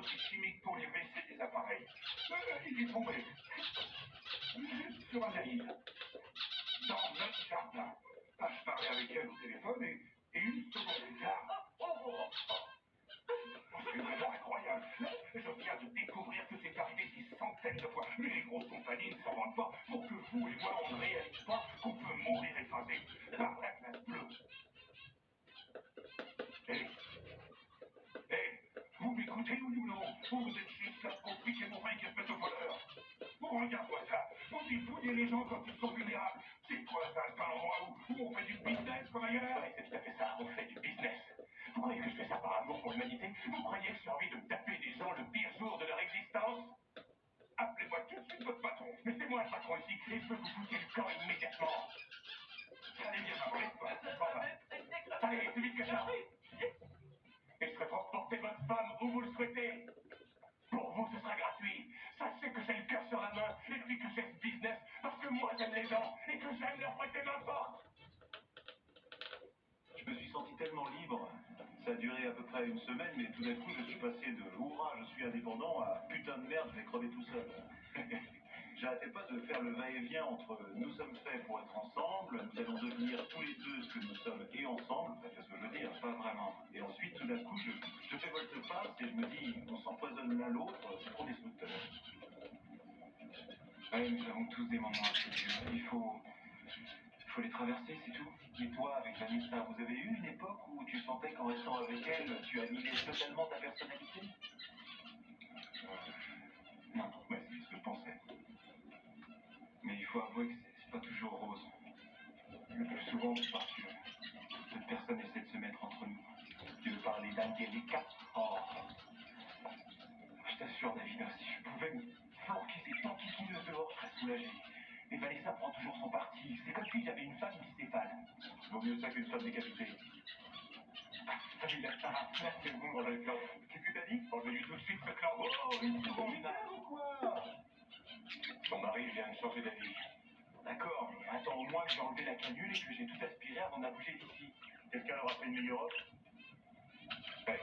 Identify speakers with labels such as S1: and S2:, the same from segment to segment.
S1: produits chimiques pour les WC des appareils. Il est tombé sur un naïf dans notre jardin. Je parlais avec elle au téléphone et une seconde plus tard... C'est vraiment incroyable. Je viens de découvrir que c'est arrivé des centaines de fois. Mais les grosses compagnies ne s'en rendent pas pour que vous et moi, on ne réalise pas qu'on peut mourir effacé par la glace bleue. Vous m'écoutez oui ou non? Vous êtes juste là pour piquer mon fric espèce de voleur. Regarde-moi ça. On dit fouiller les gens quand ils sont vulnérables. C'est quoi ça? C'est un endroit où on fait du business comme ailleurs? Oui, c'est tout à fait ça. On fait du business. Vous croyez que je fais ça par amour pour l'humanité? Vous croyez que j'ai envie de taper des gens le pire jour de leur existence? Appelez-moi tout de suite votre patron. Mais c'est moi le patron ici et je peux vous foutre le camp immédiatement. Allez, viens m'appeler. Allez, plus vite que ça. Et je ferai transporter votre femme où vous le souhaitez. Pour vous, ce sera gratuit. Sachez que j'ai le cœur sur la main et puis que j'ai ce business parce que moi j'aime les gens et que j'aime leur prêter main forte.
S2: Je me suis senti tellement libre. Ça a duré à peu près une semaine, mais tout d'un coup, je suis passé de hurrah, je suis indépendant à putain de merde, je vais crever tout seul. J'arrêtais pas de faire le va-et-vient entre nous sommes faits pour être ensemble, nous allons devenir tous les deux ce que nous sommes et ensemble, ça fait ce que je veux dire, pas vraiment. Et ensuite, tout d'un coup, je fais volte-face et je me dis, on s'empoisonne l'un l'autre, c'est trop destructeur.
S1: Oui, nous avons tous des moments assez durs. Il faut les traverser, c'est tout.
S2: Et toi, avec Vanessa, vous avez eu une époque où tu sentais qu'en restant avec elle, tu annihilais totalement ta personnalité?
S1: Non, mais c'est ce que je pensais. Mais il faut avouer que c'est pas toujours rose. Le plus souvent, parce que cette personne essaie de se mettre entre nous.
S2: Tu veux parler d'Angelica?
S1: Oh, je t'assure, David, si je pouvais me flanquer ces tantiquineuses dehors, je serais soulagé.
S2: Mais Vanessa prend toujours son parti. C'est comme si j'avais une femme bicéphale. Vaut mieux ça qu'une femme décapitée.
S1: Il a ça, c'est bon, on le clan. Qu'est-ce que t'as dit? Enlevez-lui tout de suite ce clan. Oh, une seconde, ou quoi? Son mari vient de changer d'avis.
S2: D'accord, attends au moins que j'ai enlevé la canule et que j'ai tout aspiré avant de bouger d'ici. Quelqu'un leur a fait une meilleure offre?
S1: Ouais,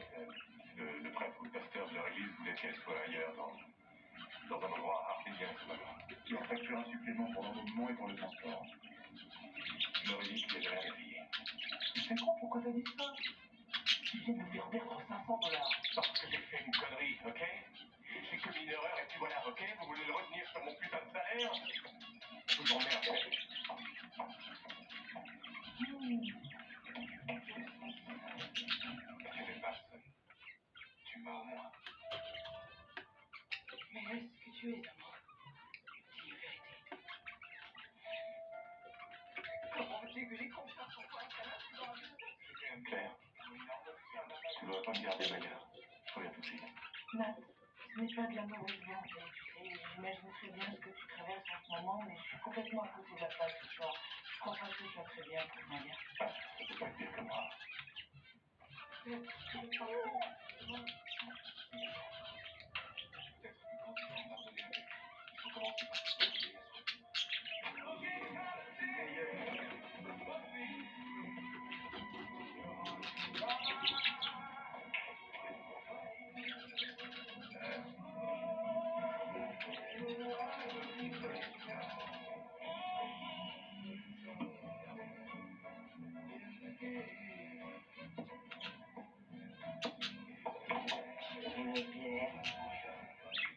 S1: le prêtre ou le pasteur de leur église voulait qu'elle soit ailleurs, dans un endroit artésien, ce matin.
S2: Qui en facture un supplément pour l'enlèvement et pour le transport.
S1: Je leur ai dit qu'il avait rien payé.
S2: C'est con, pourquoi t'as dit ça? Tu viens de me faire perdre $500.
S1: Parce que j'ai fait une connerie, ok? J'ai commis une erreur et puis voilà, ok? Vous voulez le retenir sur mon putain de salaire? Je vous emmerde. Tu fais pas seul. Tu m'as au moins.
S3: Mais est-ce que tu es amoureux? Dis la vérité. Comment veux-tu que j'ai confiance en toi, Claire?
S1: Claire, tu ne devrais pas me garder d'ailleurs. Je reviens tout de suite.
S3: Nat, ce n'est pas de l'amour évident, tu sais. J'imagine très bien ce que tu traverses en ce moment, mais je suis complètement à côté de la plaque ce soir. Je crois pas que ce soit très bien pour Maya.
S1: Ah, ça peut pas être pire que moi.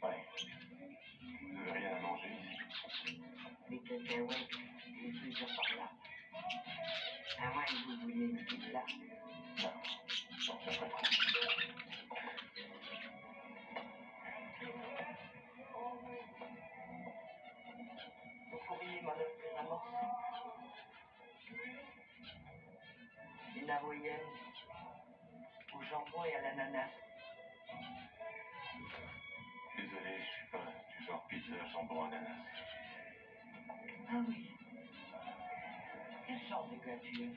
S1: Ouais. Vous n'avez rien à manger ici.
S3: Des cacahuètes, des trucs par là. À moins que vous vouliez une pizza.
S1: Non, ça pas trop.
S3: Vous pourriez m'en offrir un morceau. Une hawaïenne au jambon et à l'ananas.
S1: Désolé, je suis pas du genre pizza, jambon, ananas.
S3: Ah oui. Quel genre de gars tu es?